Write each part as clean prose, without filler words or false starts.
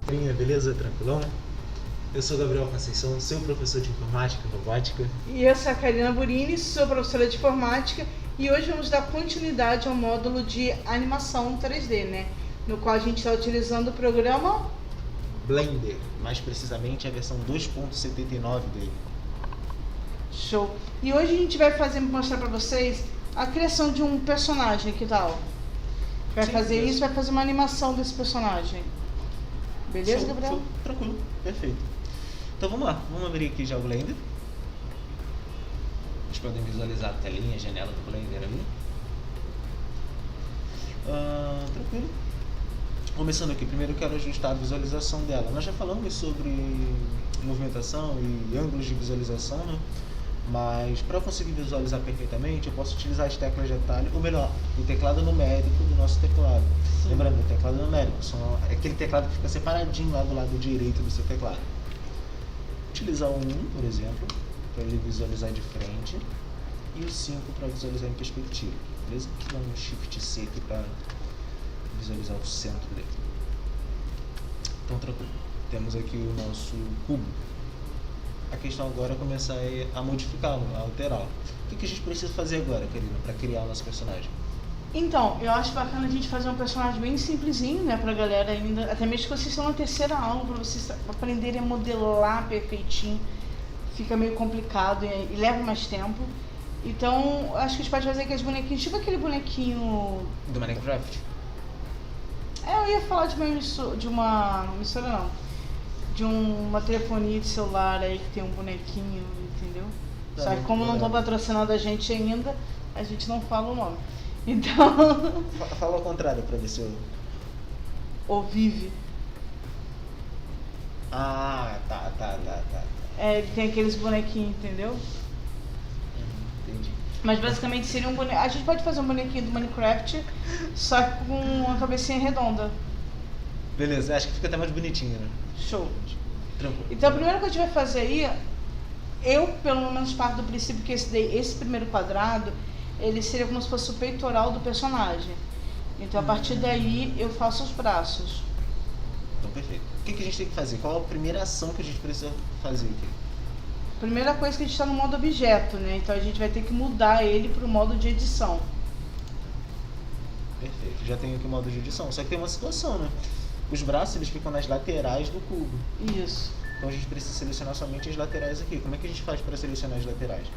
Beleza? Tranquilão? Eu sou Gabriel Conceição, seu professor de informática e robótica. E eu sou a Karina Burini, sou professora de informática e hoje vamos dar continuidade ao módulo de animação 3D, né? No qual a gente está utilizando o programa Blender, mais precisamente a versão 2.79 dele. Show! E hoje a gente vai mostrar para vocês a criação de um personagem, que tal? Vai fazer uma animação desse personagem. Beleza, Show, Gabriel? show. Tranquilo, perfeito. Então vamos lá, vamos abrir aqui já o Blender. Vocês podem visualizar a telinha, a janela do Blender ali. Tranquilo. Começando aqui, primeiro eu quero ajustar a visualização dela. Nós já falamos sobre movimentação e ângulos de visualização, né? Mas para conseguir visualizar perfeitamente, eu posso utilizar as teclas de atalho, ou melhor, o teclado numérico do nosso teclado. Sim. Lembrando, o teclado numérico é aquele teclado que fica separadinho lá do lado direito do seu teclado. Utilizar o 1, por exemplo, para ele visualizar de frente, e o 5 para visualizar em perspectiva, beleza? Vou dar um Shift C aqui para visualizar o centro dele. Então, tranquilo. Temos aqui o nosso cubo. A questão agora é começar a modificá-lo, a alterá-lo. O que a gente precisa fazer agora, Karina, para criar o nosso personagem? Então, eu acho bacana a gente fazer um personagem bem simplesinho, né, pra galera ainda, até mesmo que vocês estão na terceira aula, pra vocês aprenderem a modelar perfeitinho. Fica meio complicado e leva mais tempo. Então, acho que a gente pode fazer aqueles bonequinhos, tipo aquele bonequinho... Do Minecraft? Eu ia falar de uma telefonia de celular aí que tem um bonequinho, entendeu? Só que como não estão patrocinando a gente ainda, a gente não fala o nome. Então... Fala ao contrário pra ver se eu... O Vive. Ah, tá. Ele tem aqueles bonequinhos, entendeu? Entendi. Mas basicamente seria um bonequinho... A gente pode fazer um bonequinho do Minecraft, só que com uma cabecinha redonda. Beleza, acho que fica até mais bonitinho, né? Show. Tranquilo. Então a primeira coisa que a gente vai fazer aí, eu pelo menos parto do princípio que esse primeiro quadrado, ele seria como se fosse o peitoral do personagem. Então a partir daí eu faço os braços. Então perfeito. O que a gente tem que fazer? Qual a primeira ação que a gente precisa fazer aqui? Primeira coisa que a gente está no modo objeto, né? Então a gente vai ter que mudar ele para o modo de edição. Perfeito. Já tenho aqui o modo de edição. Só que tem uma situação, né? Os braços eles ficam nas laterais do cubo. Isso. Então a gente precisa selecionar somente as laterais aqui. Como é que a gente faz para selecionar as laterais?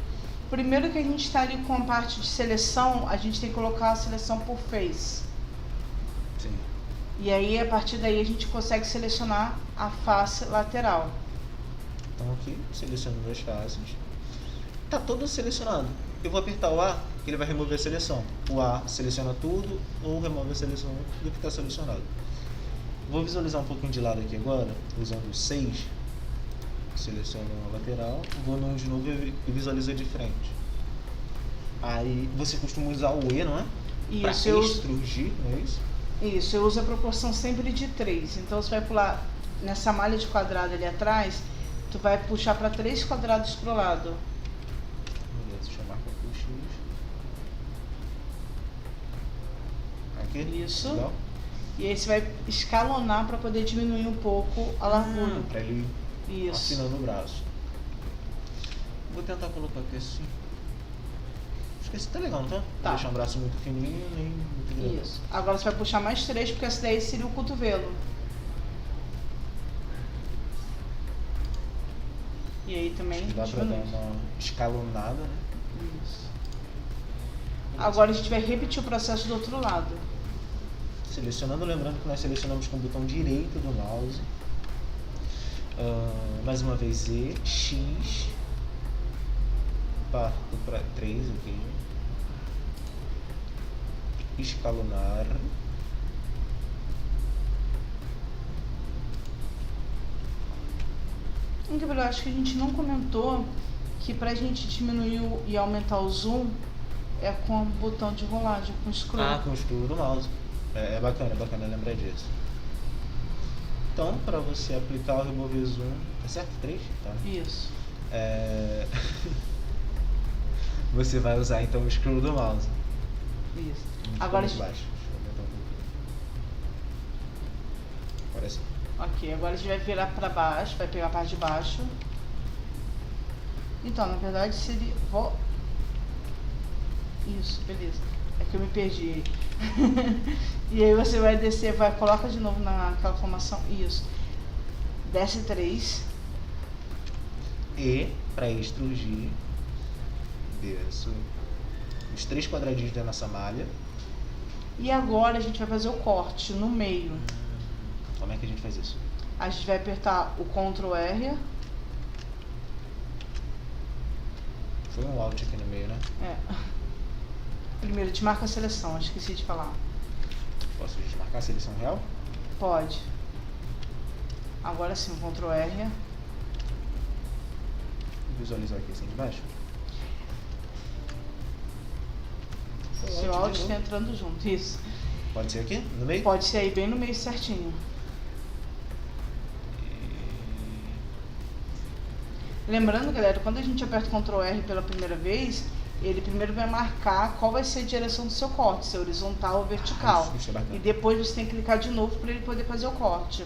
Primeiro que a gente está ali com a parte de seleção, a gente tem que colocar a seleção por face. Sim. E aí, a partir daí, a gente consegue selecionar a face lateral. Então aqui, selecionando as faces. Tá todo selecionado. Eu vou apertar o A, que ele vai remover a seleção. O A seleciona tudo ou remove a seleção do que está selecionado. Vou visualizar um pouquinho de lado aqui agora, usando o 6. Seleciono a lateral, vou no 1 de novo e visualizo de frente. Aí você costuma usar o E, não é? Isso, pra extrudir, não é isso? Isso, eu uso a proporção sempre de 3. Então você vai pular nessa malha de quadrado ali atrás, tu vai puxar para 3 quadrados pro lado. Beleza, deixa eu marcar aqui o X. Aqui. Isso. Legal. E aí você vai escalonar para poder diminuir um pouco a largura. Para ele Isso. afinando o braço. Vou tentar colocar aqui assim. Acho que esse tá legal, não tá? Tá. Deixar um braço muito fininho nem muito grande. Isso. Agora você vai puxar mais 3, porque essa daí seria o cotovelo. E aí também Dá pra dar diminui. uma escalonada, né? Isso. Agora a gente vai repetir o processo do outro lado. Selecionando, lembrando que nós selecionamos com o botão direito do mouse. Mais uma vez Z, X, parto para 3 aqui, escalonar, Então, eu acho que a gente não comentou que pra gente diminuir e aumentar o zoom é com o botão de rolagem, com o scroll. com o scroll do mouse. É bacana lembrar disso. Então, para você aplicar o remover zoom, tá certo? 3? Tá. Isso. Você vai usar então o scroll do mouse. Isso. Agora mais baixo. Deixa eu aumentar um pouquinho. Agora sim. Ok, agora a gente vai virar para baixo, vai pegar a parte de baixo. Então, na verdade seria... Isso, beleza. É que eu me perdi. E aí você vai descer, coloca de novo naquela formação. Isso. Desce 3. E, para extrudir, desço os 3 quadradinhos da nossa malha. E agora a gente vai fazer o corte no meio. Como é que a gente faz isso? A gente vai apertar o Ctrl R. Foi um Alt aqui no meio, né? É. Primeiro, desmarca a seleção, esqueci de falar. Posso desmarcar a seleção real? Pode. Agora sim, Ctrl R. Visualizar aqui assim de baixo. Seu Alt está entrando junto, isso. Pode ser aqui, no meio? Pode ser aí bem no meio certinho. Lembrando, galera, quando a gente aperta o Ctrl R pela primeira vez, ele primeiro vai marcar qual vai ser a direção do seu corte, se é horizontal ou vertical. Isso é bacana. E depois você tem que clicar de novo para ele poder fazer o corte.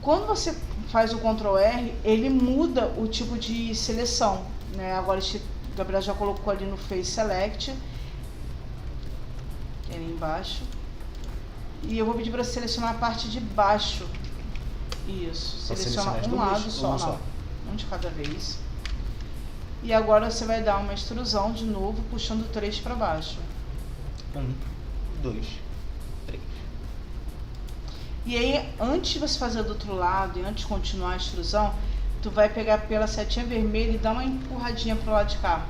Quando você faz o Ctrl R, ele muda o tipo de seleção, né? Agora o Gabriel já colocou ali no Face Select, ali embaixo. E eu vou pedir para selecionar a parte de baixo. Isso, seleciona um lado só, não. Um de cada vez. E agora você vai dar uma extrusão de novo, puxando 3 para baixo. 1, 2, 3. E aí, antes de você fazer do outro lado e antes de continuar a extrusão, tu vai pegar pela setinha vermelha e dar uma empurradinha pro lado de cá.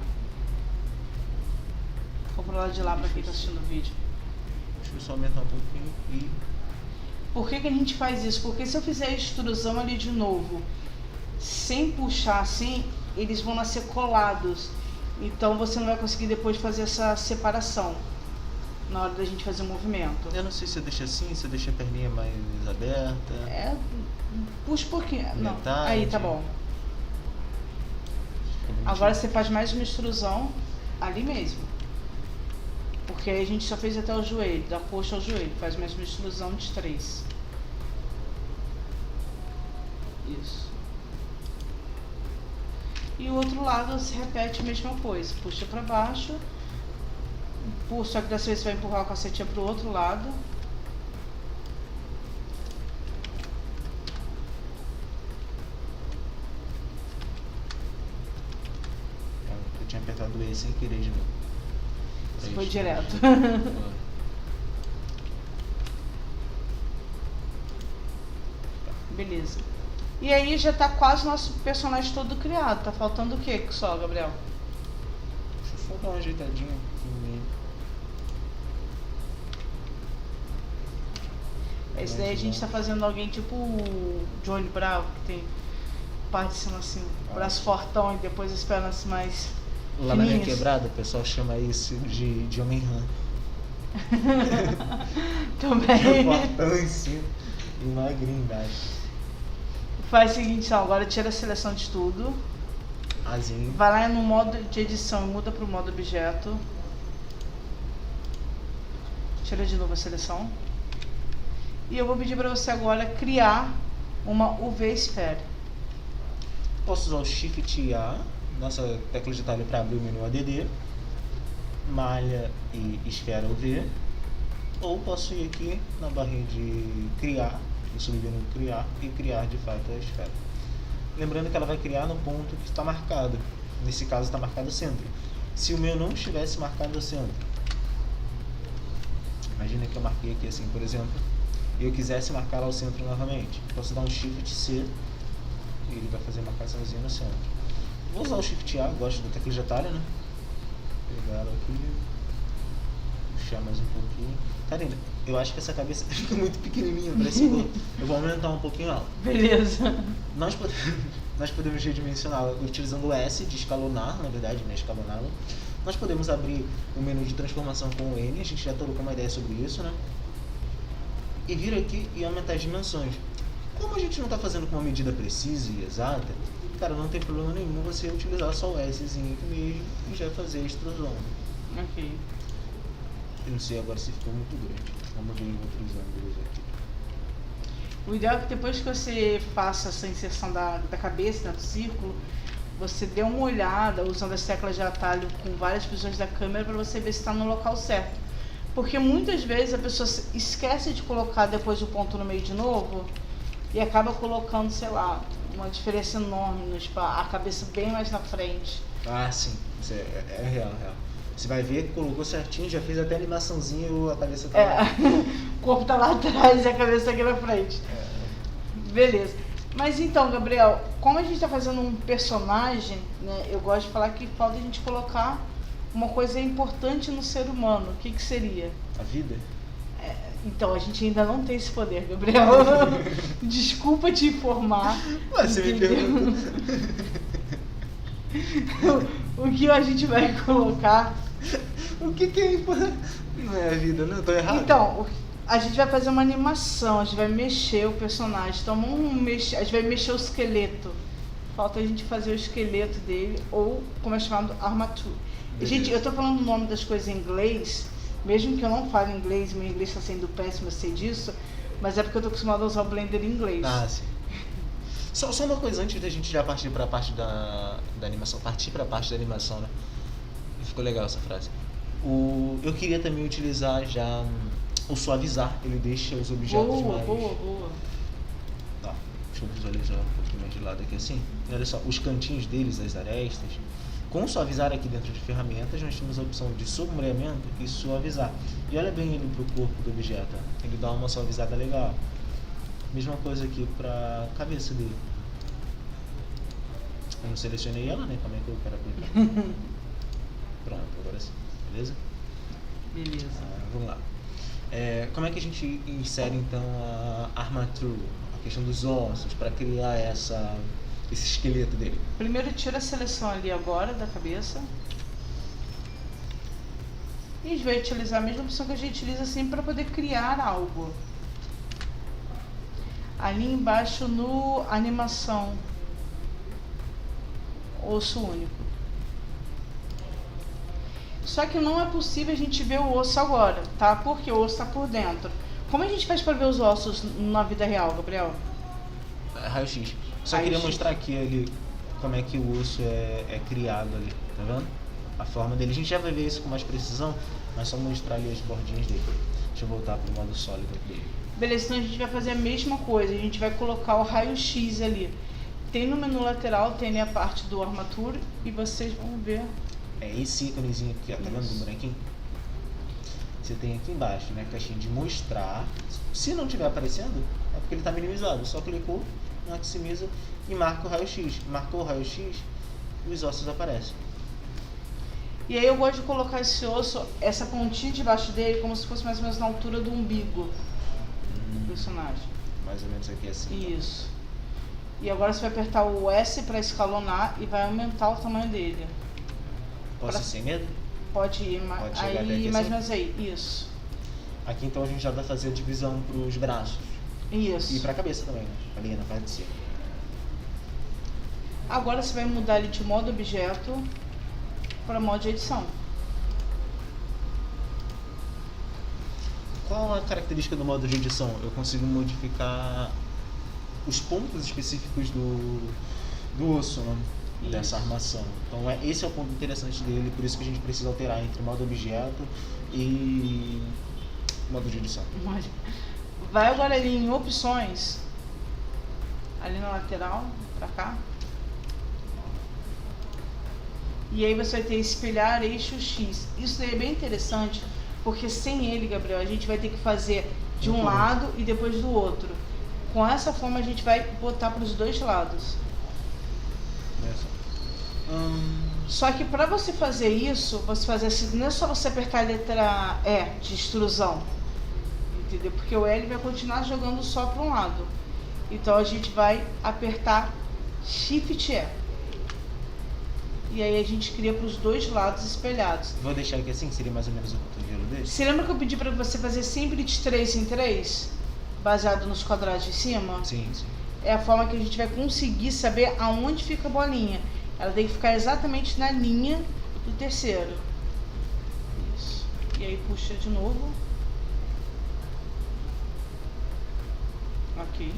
Ou pro lado de lá, para quem tá assistindo o vídeo. Deixa eu só aumentar um pouquinho e... Por que que a gente faz isso? Porque se eu fizer a extrusão ali de novo, sem puxar assim, eles vão nascer colados. Então você não vai conseguir depois fazer essa separação na hora da gente fazer o movimento. Eu não sei se eu deixo assim, se eu deixo a perninha mais aberta. Puxa um pouquinho. Não, Metade. aí tá bom. Agora você faz mais uma extrusão ali mesmo. Porque aí a gente só fez até o joelho, da coxa ao joelho. Faz mais uma extrusão de 3. Isso. E o outro lado se repete a mesma coisa. Puxa para baixo. Puxa, só que dessa vez você vai empurrar a cacetinha para o outro lado. Eu tinha apertado E sem querer de novo. Você foi direto. Beleza. E aí já tá quase o nosso personagem todo criado. Tá faltando o que só, Gabriel? Deixa eu só dar uma ajeitadinha aqui no meio. Esse daí a gente tá fazendo alguém tipo o Johnny Bravo, que tem parte de cima assim, braço fortão e depois as pernas mais Lá na minha fininhas. quebrada, o pessoal chama isso de homem-rã. Também. Fortão em cima e magrinho embaixo. Faz o seguinte, então, agora tira a seleção de tudo. Azinho. Vai lá no modo de edição e muda para o modo objeto. Tira de novo a seleção. E eu vou pedir para você agora criar uma UV Sphere. Posso usar o Shift A, nossa tecla de atalho para abrir o menu ADD, malha e esfera UV. Ou posso ir aqui na barrinha de criar, no submenu criar e criar de fato a esfera. Lembrando que ela vai criar no ponto que está marcado. Nesse caso está marcado o centro. Se o meu não estivesse marcado o centro, imagina que eu marquei aqui assim, por exemplo, e eu quisesse marcar lá o centro novamente, posso dar um Shift C e ele vai fazer a marcaçãozinha no centro. Vou usar o Shift A, gosto da tecla de atalho, né? Pegar ela aqui, puxar mais um pouquinho. Karina, eu acho que essa cabeça fica muito pequenininha, parece que eu vou aumentar um pouquinho ela. Beleza. Nós podemos redimensioná-la utilizando o S de escalonar, na verdade, né? Escaloná-la. Nós podemos abrir o menu de transformação com o N, a gente já trocou uma ideia sobre isso, né? E vir aqui e aumentar as dimensões. Como a gente não está fazendo com uma medida precisa e exata, cara, não tem problema nenhum você utilizar só o Szinho aqui mesmo e já fazer a extrusão. Ok. Eu não sei agora se ficou muito grande. Vamos ver em outros ângulos aqui. O ideal é que depois que você faça essa inserção da cabeça, né, do círculo, você dê uma olhada usando as teclas de atalho com várias visões da câmera para você ver se está no local certo. Porque muitas vezes a pessoa esquece de colocar depois o ponto no meio de novo e acaba colocando, sei lá, uma diferença enorme, a cabeça bem mais na frente. Ah, sim. Isso é real. Você vai ver que colocou certinho, já fez até a animaçãozinha e a cabeça tá lá. O corpo tá lá atrás e a cabeça aqui na frente. Beleza. Mas então, Gabriel, como a gente está fazendo um personagem, né, eu gosto de falar que falta a gente colocar uma coisa importante no ser humano. O que seria? A vida? Então, a gente ainda não tem esse poder, Gabriel. Desculpa te informar. Mas você me perguntou. O que a gente vai colocar? O que é importante? Não é a vida, não? Eu tô errado. Então, a gente vai fazer uma animação, a gente vai mexer o personagem. Então, a gente vai mexer o esqueleto. Falta a gente fazer o esqueleto dele, ou como é chamado, armatura. Gente, eu tô falando o nome das coisas em inglês, mesmo que eu não fale inglês, meu inglês está sendo péssimo, eu sei disso, mas é porque eu tô acostumado a usar o Blender em inglês. Ah, sim. Só uma coisa antes da gente já partir para a parte da animação. Partir para a parte da animação, né? Ficou legal essa frase. Eu queria também utilizar já o suavizar. Ele deixa os objetos mais... Boa. Tá, deixa eu visualizar um pouquinho mais de lado aqui assim. E olha só, os cantinhos deles, as arestas. Com o suavizar aqui dentro de ferramentas, nós temos a opção de sombreamento e suavizar. E olha bem ele pro corpo do objeto. Ele dá uma suavizada legal. Mesma coisa aqui pra cabeça dele. Eu não selecionei ela, né? Como é que eu quero aplicar? Pronto, agora sim. Beleza? Beleza. Vamos lá. Como é que a gente insere então a armatura, a questão dos ossos, para criar esse esqueleto dele? Primeiro tira a seleção ali agora da cabeça. E a gente vai utilizar a mesma opção que a gente utiliza sempre para poder criar algo. Ali embaixo no animação, osso único. Só que não é possível a gente ver o osso agora, tá? Porque o osso está por dentro. Como a gente faz para ver os ossos na vida real, Gabriel? Raio-X. Só Raio-X. queria mostrar aqui ali como é que o osso é criado ali, tá vendo? A forma dele. A gente já vai ver isso com mais precisão, mas só mostrar ali as bordinhas dele. Deixa eu voltar para o modo sólido dele. Beleza, então a gente vai fazer a mesma coisa. A gente vai colocar o raio-x ali. Tem no menu lateral, tem ali a parte do armatura e vocês vão ver. É esse íconezinho aqui, ó, tá vendo do bonequinho? Você tem aqui embaixo, né, caixinha de mostrar. Se não estiver aparecendo, é porque ele está minimizado. Só clicou, maximiza e marca o raio-x. Marcou o raio-x, os ossos aparecem. E aí eu gosto de colocar esse osso, essa pontinha debaixo dele, como se fosse mais ou menos na altura do umbigo do personagem. Mais ou menos aqui assim. Isso. E agora você vai apertar o S para escalonar e vai aumentar o tamanho dele. Posso ir sem medo? Pode ir, Pode chegar até aí aqui mais assim? ou menos aí, isso. Aqui então a gente já vai fazer a divisão para os braços. Isso. E para a cabeça também, né? Ali na parte de cima. Agora você vai mudar ele de modo objeto para modo de edição. Qual a característica do modo de edição? Eu consigo modificar os pontos específicos do osso, né? Dessa armação. Então esse é o ponto interessante dele, por isso que a gente precisa alterar entre modo objeto e modo de edição. Vai agora ali em opções, ali na lateral, pra cá. E aí você vai ter espelhar eixo X. Isso daí é bem interessante, porque sem ele, Gabriel, a gente vai ter que fazer de um lado e depois do outro. Com essa forma a gente vai botar para os dois lados. Só que para você fazer isso, você fazer assim, não é só você apertar a letra E de extrusão, entendeu? Porque o L vai continuar jogando só para um lado. Então a gente vai apertar Shift E. E aí a gente cria para os dois lados espelhados. Vou deixar aqui assim, seria mais ou menos o cotovelo dele. Você lembra que eu pedi para você fazer sempre de 3 em 3? Baseado nos quadrados de cima? Sim. É a forma que a gente vai conseguir saber aonde fica a bolinha. Ela tem que ficar exatamente na linha do terceiro. Isso. E aí puxa de novo. Ok.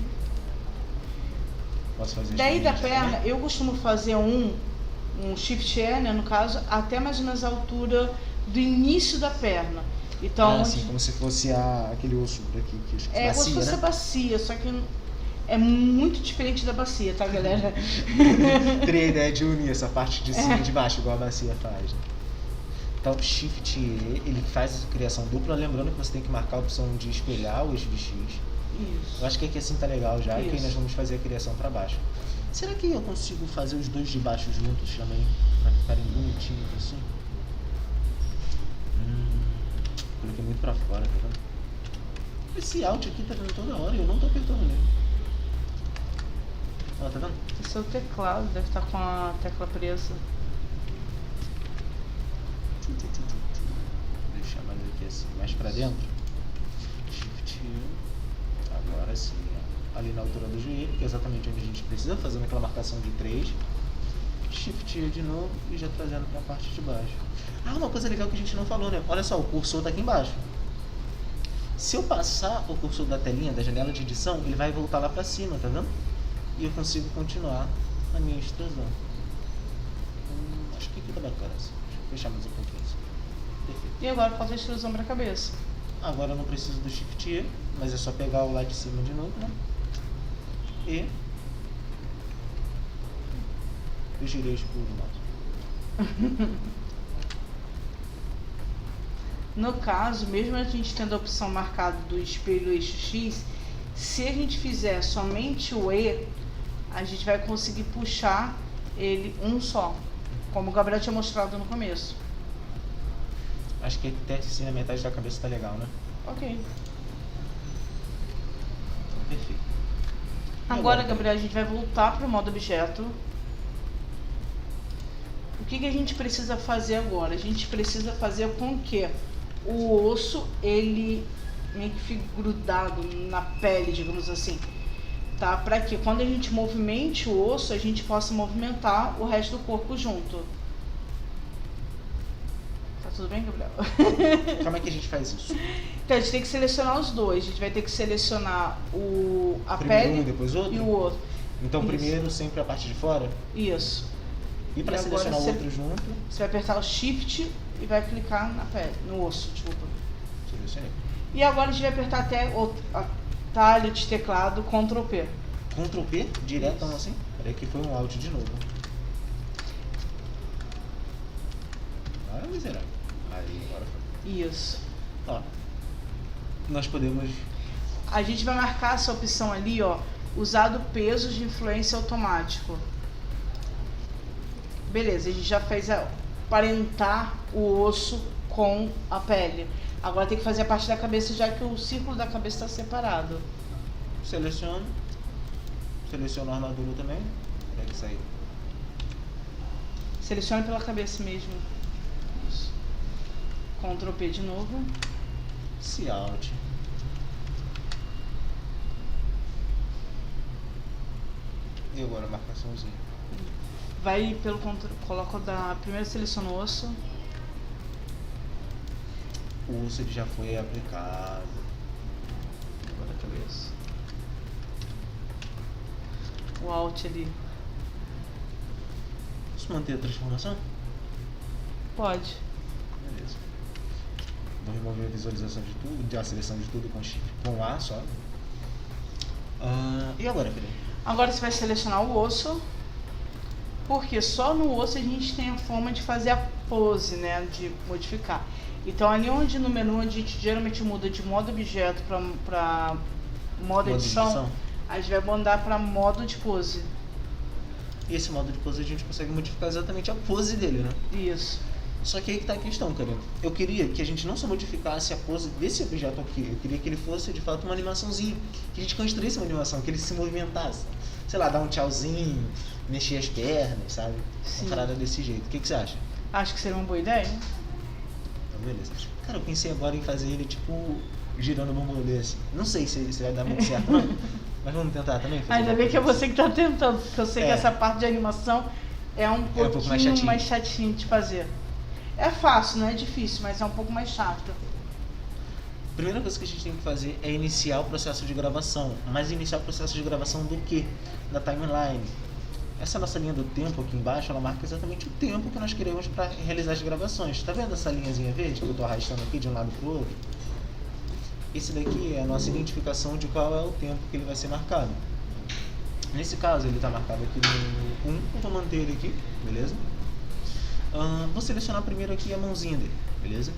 Posso fazer as Daí da linhas perna, também? eu costumo fazer um shift E, né, no caso, até mais ou menos a altura do início da perna. Então, Assim, como se fosse aquele osso daqui que esqueci. é como se Bacia, fosse a né? bacia, só que é muito diferente da bacia, tá, galera? Teria a ideia de unir essa parte de cima e de baixo, igual a bacia faz. Né? Então, Shift E, ele faz essa criação dupla, lembrando que você tem que marcar a opção de espelhar o eixo de X. Isso. Eu acho que aqui assim tá legal já, e que aí Isso. nós vamos fazer a criação para baixo. Será que eu consigo fazer os dois de baixo juntos também, para ficarem bonitinhos assim? Coloquei muito pra fora, tá vendo? Esse Alt aqui tá dando toda hora e eu não tô apertando nele. Ó, tá vendo? Esse é o teclado, deve estar com a tecla presa. Vou deixar mais aqui assim, mais pra dentro. Shift U. Agora sim, ó. Ali na altura do joelho, que é exatamente onde a gente precisa, fazendo aquela marcação de 3. Shift U de novo e já trazendo pra parte de baixo. Uma coisa legal que a gente não falou, né? Olha só, o cursor tá aqui embaixo. Se eu passar o cursor da telinha, da janela de edição, ele vai voltar lá pra cima, tá vendo? E eu consigo continuar a minha extrusão. Acho que aqui tá bacana assim. Deixa eu fechar mais um pouquinho assim. Perfeito. E agora falta a extrusão para a cabeça. Agora eu não preciso do Shift E, mas é só pegar o lá de cima de novo, né? E eu girei o escuro do mouse. No caso, mesmo a gente tendo a opção marcada do espelho eixo X, se a gente fizer somente o E, a gente vai conseguir puxar ele um só, como o Gabriel tinha mostrado no começo. Acho que até assim na metade da cabeça tá legal, né? Ok. Então, perfeito. Agora, Gabriel, a gente vai voltar para o modo objeto. O que a gente precisa fazer agora? A gente precisa fazer com que o osso, ele meio que fique grudado na pele, digamos assim. Tá? Para que quando a gente movimente o osso, a gente possa movimentar o resto do corpo junto. Tá tudo bem, Gabriel? Como é que a gente faz isso? Então a gente tem que selecionar os dois. A gente vai ter que selecionar a Primeiro pele um, depois outro? e o outro. Então Isso. primeiro sempre a parte de fora? Isso. E para E agora selecionar o você- outro junto? Você vai apertar o Shift e vai clicar na pele, no osso, desculpa. Selecionei. E agora a gente vai apertar até o atalho de teclado Ctrl P. Ctrl P, diretão Isso. assim. Peraí que foi um Alt de novo. Miserável. Aí, agora foi. Isso. Ó. Nós podemos... A gente vai marcar essa opção ali, ó, usado pesos de influência automático. Beleza, a gente já fez aparentar o osso com a pele. Agora tem que fazer a parte da cabeça, já que o círculo da cabeça está separado. Seleciono. Seleciono a armadura também. Peraí que saiu. Selecione pela cabeça mesmo. Isso. Ctrl P de novo. Se Alt. E agora a marcaçãozinha. Vai pelo controle, coloca primeiro seleciona o osso. O osso ele já foi aplicado. Agora a cabeça. O Alt ali. Posso manter a transformação? Pode. Beleza. Vou remover a visualização de tudo, a seleção de tudo com A só. E agora, Felipe? Agora você vai selecionar o osso. Porque só no osso a gente tem a forma de fazer a pose, né? De modificar. Então ali onde no menu a gente geralmente muda de modo objeto para modo edição, a gente vai mandar para modo de pose. E esse modo de pose a gente consegue modificar exatamente a pose dele, né? Isso. Só que aí que tá a questão, cara. Eu queria que a gente não só modificasse a pose desse objeto aqui, eu queria que ele fosse de fato uma animaçãozinha. Que a gente construísse uma animação, que ele se movimentasse. Sei lá, dar um tchauzinho, mexer as pernas, sabe? Sim. Uma parada desse jeito. O que você acha? Acho que seria uma boa ideia. Então, beleza. Cara, eu pensei agora em fazer ele tipo girando o bambolê assim. Não sei se vai dar muito certo, não. Mas vamos tentar também? Fazer Ainda bem que é você que está tentando, porque eu sei que É. essa parte de animação é um pouco pouquinho mais mais chatinho de fazer. É fácil, não é difícil, mas é um pouco mais chato. A primeira coisa que a gente tem que fazer é iniciar o processo de gravação. Mas iniciar o processo de gravação do quê? Da timeline. Essa nossa linha do tempo aqui embaixo, ela marca exatamente o tempo que nós queremos para realizar as gravações. Tá vendo essa linhazinha verde que eu estou arrastando aqui de um lado para o outro? Esse daqui é a nossa identificação de qual é o tempo que ele vai ser marcado. Nesse caso, ele está marcado aqui no 1, eu vou manter ele aqui, beleza? Vou selecionar primeiro aqui a mãozinha dele, beleza?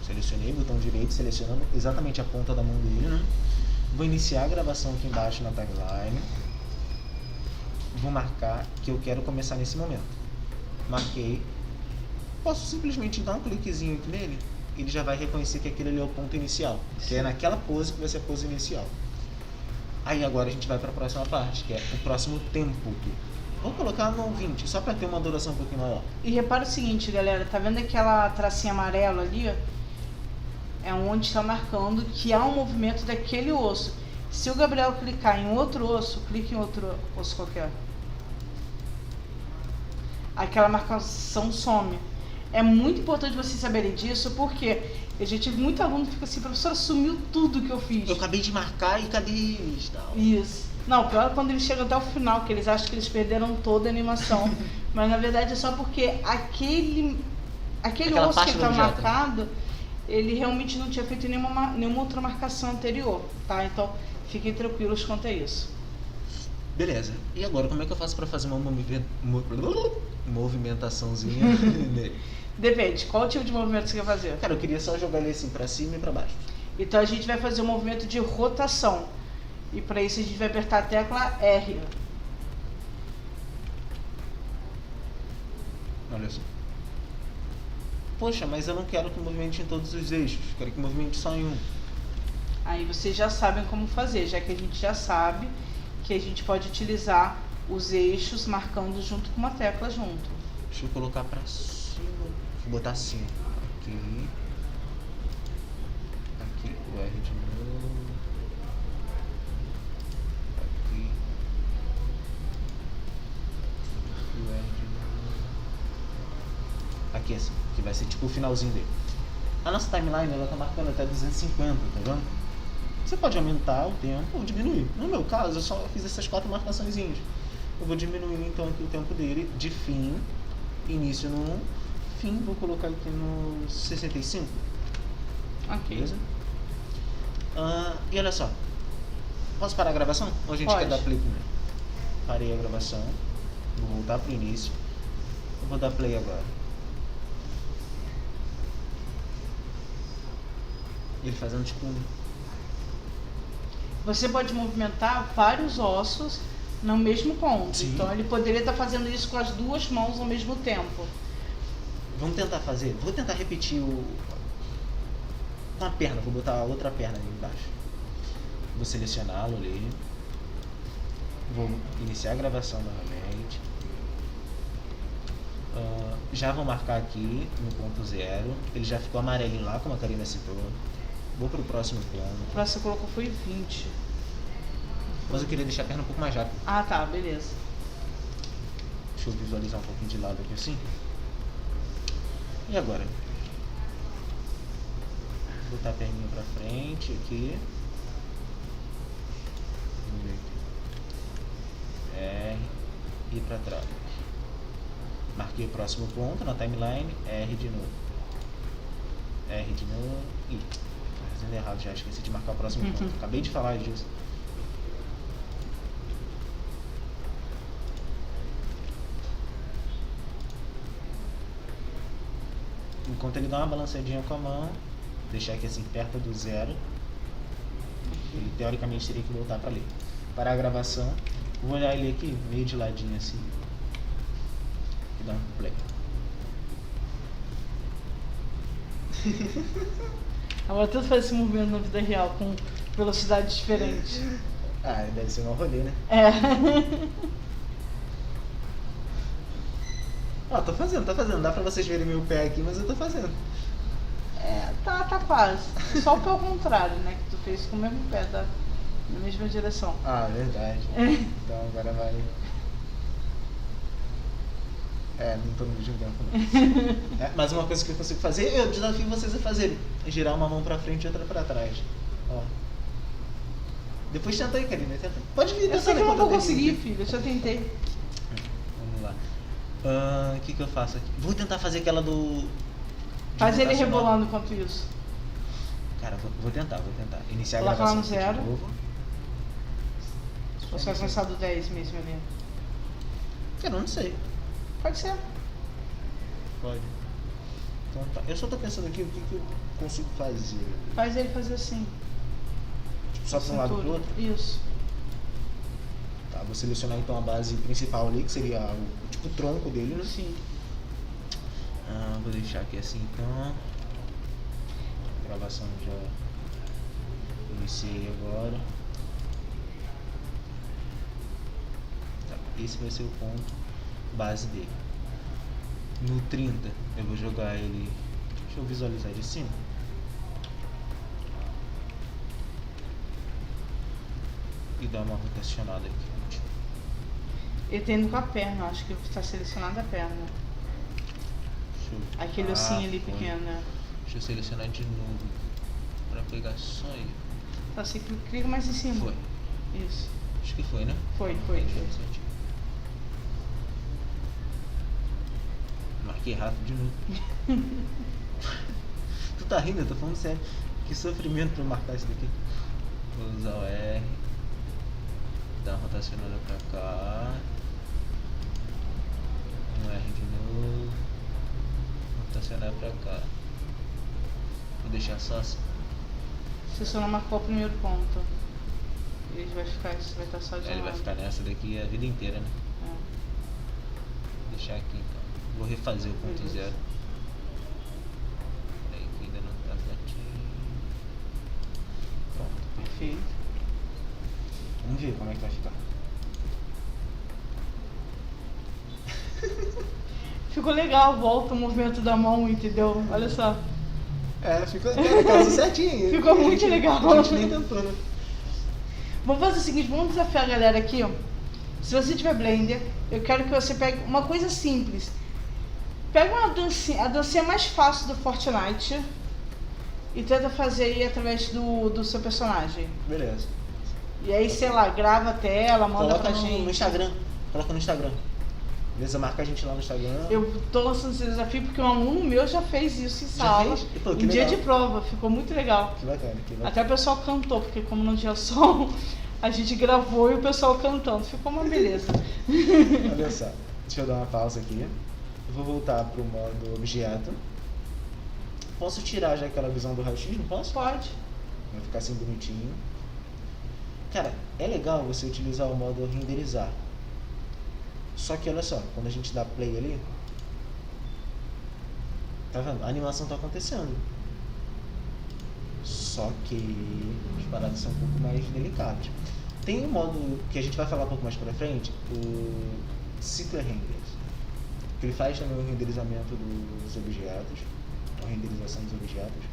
Selecionei, botão direito, selecionando exatamente a ponta da mão dele, né? Vou iniciar a gravação aqui embaixo na timeline. Vou marcar que eu quero começar nesse momento. Marquei. Posso simplesmente dar um cliquezinho aqui nele, ele já vai reconhecer que aquele ali é o ponto inicial, que é naquela pose que vai ser a pose inicial. Aí agora a gente vai para a próxima parte, que é o próximo tempo. Vou colocar no 20, só para ter uma duração um pouquinho maior. E repara o seguinte, galera, tá vendo aquela tracinha amarela ali, ó? É onde está marcando que há um movimento daquele osso. Se o Gabriel clicar em outro osso, clique em outro osso qualquer. Aquela marcação some. É muito importante vocês saberem disso, porque eu já tive muito aluno que fica assim, professora, sumiu tudo que eu fiz. Eu acabei de marcar e cadê eles? Tal. Isso. Não, pior é quando eles chegam até o final, que eles acham que eles perderam toda a animação. Mas na verdade é só porque aquele Aquela osso que parte do está objeto, né? marcado, ele realmente não tinha feito nenhuma outra marcação anterior, tá? Então fiquem tranquilos quanto a isso. Beleza. E agora, como é que eu faço para fazer uma movimentaçãozinha nele? Depende, qual tipo de movimento você quer fazer? Cara, eu queria só jogar ele assim para cima e para baixo. Então a gente vai fazer um movimento de rotação. E para isso a gente vai apertar a tecla R. Olha só. Poxa, mas eu não quero que movimente em todos os eixos. Quero que movimente só em um. Aí vocês já sabem como fazer, já que a gente já sabe que a gente pode utilizar os eixos marcando junto com uma tecla junto. Deixa eu colocar pra cima. Vou botar assim. Aqui. Aqui o R de novo. Aqui. Aqui o R de novo. Aqui assim, que vai ser tipo o finalzinho dele. A nossa timeline, ela tá marcando até 250, tá vendo? Você pode aumentar o tempo ou diminuir. No meu caso, eu só fiz essas 4 marcaçõezinhas. Eu vou diminuir então aqui o tempo dele de fim, início no 1, fim, vou colocar aqui no 65. Ok. Beleza? E olha só. Posso parar a gravação? Ou a gente Pode. quer dar play primeiro? Parei a gravação. Vou voltar pro início. Eu vou dar play agora. Ele fazendo tipo um... Você pode movimentar vários ossos no mesmo ponto. Sim. Então ele poderia estar fazendo isso com as duas mãos ao mesmo tempo. Vamos tentar fazer? Vou tentar repetir o... com a perna, vou botar a outra perna ali embaixo. Vou selecioná-lo ali. Vou iniciar a gravação novamente. Já vou marcar aqui no ponto 0. Ele já ficou amarelinho lá, como a Karina citou. Vou pro próximo plano. O próximo que você colocou foi 20. Mas eu queria deixar a perna um pouco mais rápida. Ah, tá, beleza. Deixa eu visualizar um pouquinho de lado aqui assim. E agora? Vou botar a perninha pra frente aqui. R e pra trás. Marquei o próximo ponto na timeline. R de novo. R de novo. Ih, tô fazendo errado já. Esqueci de marcar o próximo ponto. Acabei de falar disso. Enquanto ele dá uma balançadinha com a mão, deixar aqui assim perto do 0, ele teoricamente teria que voltar para ali. Parar a gravação, vou olhar ele aqui, meio de ladinho assim, e dar um play. Agora tudo faz esse movimento na vida real com velocidade diferente. Ah, deve ser um rolê, né? É. Ó, tô fazendo. Dá pra vocês verem meu pé aqui, mas eu tô fazendo. É, tá quase. Só o pé ao contrário, né? Que tu fez com o mesmo pé, tá? Na mesma direção. Ah, verdade. Então agora vai... não tô no mesmo tempo não. Mas uma coisa que eu consigo fazer, eu desafio vocês a fazerem. girar uma mão pra frente e outra pra trás. Ó. Depois tenta aí, Karina. Tenta. Pode vir, Eu sei que eu não enquanto vou termino conseguir, aqui. filho. Eu já tentei. Vamos lá. O que eu faço aqui? Vou tentar fazer aquela do... de Faz ele rotacionar. rebolando enquanto isso. Cara, vou tentar. Iniciar a Coloca lá gravação no aqui zero. de novo. Ou você vai começar do 10 mesmo ali? Cara, eu não sei. Pode ser. Pode. Então tá. Eu só tô pensando aqui o que eu consigo fazer. Faz ele fazer assim. Tipo, só pra um lado pro outro? Isso. Tá, vou selecionar então a base principal ali, que seria o tipo o tronco dele, né? Sim. Vou deixar aqui assim então. A gravação já iniciei agora. Tá, esse vai ser o ponto base dele. No 30 eu vou jogar ele. Deixa eu visualizar de cima. E dar uma rotacionada aqui. Ele tá indo com a perna, acho que está selecionada a perna. Deixa eu... Aquele ossinho ali foi. pequeno, né? Deixa eu selecionar de novo pra pegar só ele. Tá, você clica mais em cima. Foi. Isso. Acho que foi, né? Foi. Marquei rápido de novo. Tu tá rindo? Eu tô falando sério. Que sofrimento pra eu marcar isso daqui. Vou usar o R. Dar uma rotacionada pra cá. Um R de novo. Rotacionar pra cá. Vou deixar só assim. Você só não marcou o primeiro ponto. Ele vai ficar, isso vai estar só de Ele vai lado. ficar nessa daqui a vida inteira, né? É. Vou deixar aqui então. Vou refazer o ponto Beleza. zero. Peraí que ainda não tá certinho. Pronto. Perfeito. Vamos ver como é que vai ficar. Ficou legal, volta o movimento da mão, entendeu? Olha só. Ficou causa certinho. Ficou muito legal. A gente nem tentou, né? Vamos fazer o seguinte, vamos desafiar a galera aqui, ó. Se você tiver Blender, eu quero que você pegue uma coisa simples. Pega uma dancinha, a dancinha mais fácil do Fortnite e tenta fazer aí através do seu personagem. Beleza. E aí, sei lá, grava a tela, manda Coloca pra no gente. Instagram. Coloca no Instagram. Beleza? Marca a gente lá no Instagram. Eu tô lançando esse desafio porque um aluno meu já fez isso em sala. fez? Pô, que em dia legal. de prova, ficou muito legal. Que bacana, que bacana. Até o pessoal cantou, porque como não tinha som, a gente gravou e o pessoal cantando. Ficou uma beleza. Olha só. Deixa eu dar uma pausa aqui. Eu vou voltar pro modo objeto. Posso tirar já aquela visão do raio-x? Não posso? Pode. Vai ficar assim bonitinho. Cara, é legal você utilizar o modo renderizar. Só que olha só, quando a gente dá play ali, tá vendo? A animação tá acontecendo. Só que as paradas são um pouco mais delicadas. Tem um modo que a gente vai falar um pouco mais pra frente, o Cycler Renders, que ele faz também o renderizamento dos objetos, a renderização dos objetos.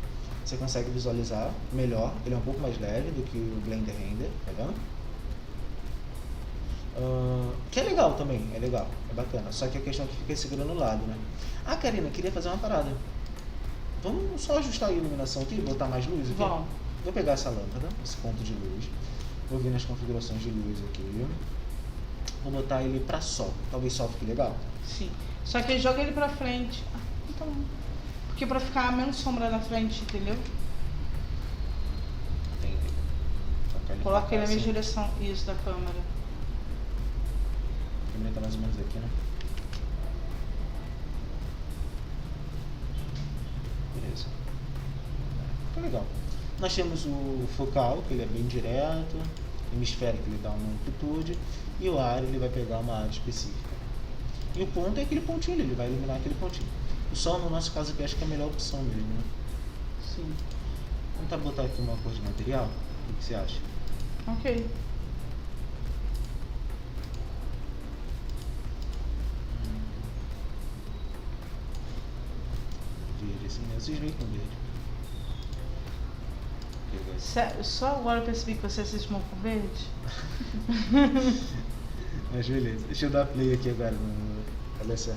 Você consegue visualizar melhor, ele é um pouco mais leve do que o Blender Render, tá vendo? Que é legal também, é legal, é bacana. Só que a questão é que fica segurando o lado, né? Ah, Karina, queria fazer uma parada. Vamos só ajustar a iluminação aqui, botar mais luz aqui? Vamos. Vou pegar essa lâmpada, esse ponto de luz. Vou vir nas configurações de luz aqui. Vou botar ele pra sol. Talvez sol fique legal. Sim. Só que joga ele pra frente. Então, porque pra ficar menos sombra na frente, entendeu? Entendi. Coloca ele na assim. mesma direção, isso, da câmera. A câmera tá mais ou menos aqui, né? Beleza. Tá legal. Nós temos o focal, que ele é bem direto, o hemisférico, ele dá uma amplitude, e o área, ele vai pegar uma área específica. E o ponto é aquele pontinho ali, ele vai iluminar aquele pontinho. O sol, no nosso caso aqui, acho que é a melhor opção mesmo, né? Sim. Vamos tentar botar aqui uma cor de material? O que você acha? Ok. Verde assim, né? Vocês veem com verde. Sério, só agora eu percebi que você se cismou com verde? Mas beleza. Deixa eu dar play aqui agora. Olha só.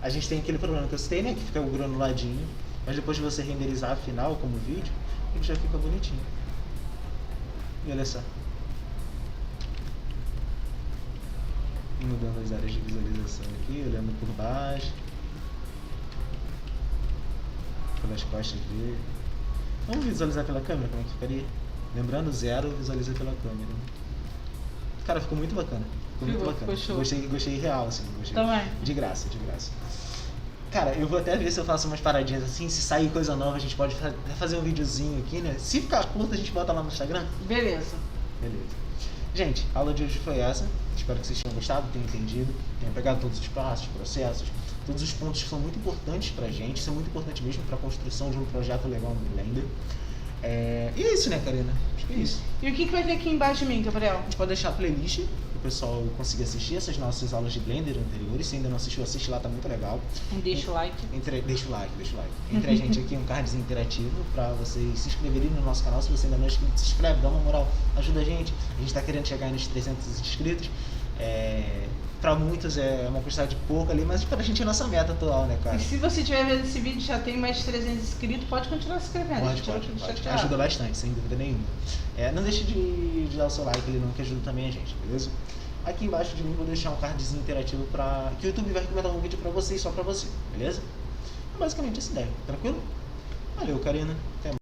A gente tem aquele problema que eu citei, né? Que fica o granuladinho. Mas depois de você renderizar a final como vídeo, ele já fica bonitinho. E olha só. Mudando as áreas de visualização aqui, olhando por baixo. Pelas costas dele. Vamos visualizar pela câmera como é que ficaria? Lembrando, 0 visualiza pela câmera. Cara, ficou muito bacana. Ficou muito bacana. Gostei real, assim. Gostei. Também. De graça. Cara, eu vou até ver se eu faço umas paradinhas assim. Se sair coisa nova, a gente pode fazer um videozinho aqui, né? Se ficar curto, a gente bota lá no Instagram. Beleza. Gente, a aula de hoje foi essa. Espero que vocês tenham gostado, tenham entendido, tenham pegado todos os passos, processos, todos os pontos que são muito importantes pra gente. Isso é muito importante mesmo pra construção de um projeto legal no Blender. E é isso, né, Karina? Acho que é isso. E o que vai ter aqui embaixo de mim, Gabriel? A gente pode deixar a playlist pro pessoal conseguir assistir essas nossas aulas de Blender anteriores. Se ainda não assistiu, assiste lá, tá muito legal. Deixa o like. Deixa o like. Entre a gente aqui um cardzinho interativo pra vocês se inscreverem no nosso canal. Se você ainda não é inscrito, se inscreve, dá uma moral, ajuda a gente. A gente tá querendo chegar nos 300 inscritos. Pra muitos é uma quantidade pouca ali, mas pra gente é nossa meta atual, né, cara? E se você estiver vendo esse vídeo e já tem mais de 300 inscritos, pode continuar se inscrevendo. Pode. Ajuda bastante, sem dúvida nenhuma. Não deixe de dar o seu like ali não, que ajuda também a gente, beleza? Aqui embaixo de mim vou deixar um cardzinho interativo que o YouTube vai recomendar um vídeo pra você e só pra você, beleza? É basicamente essa ideia, tranquilo? Valeu, Karina. Até mais.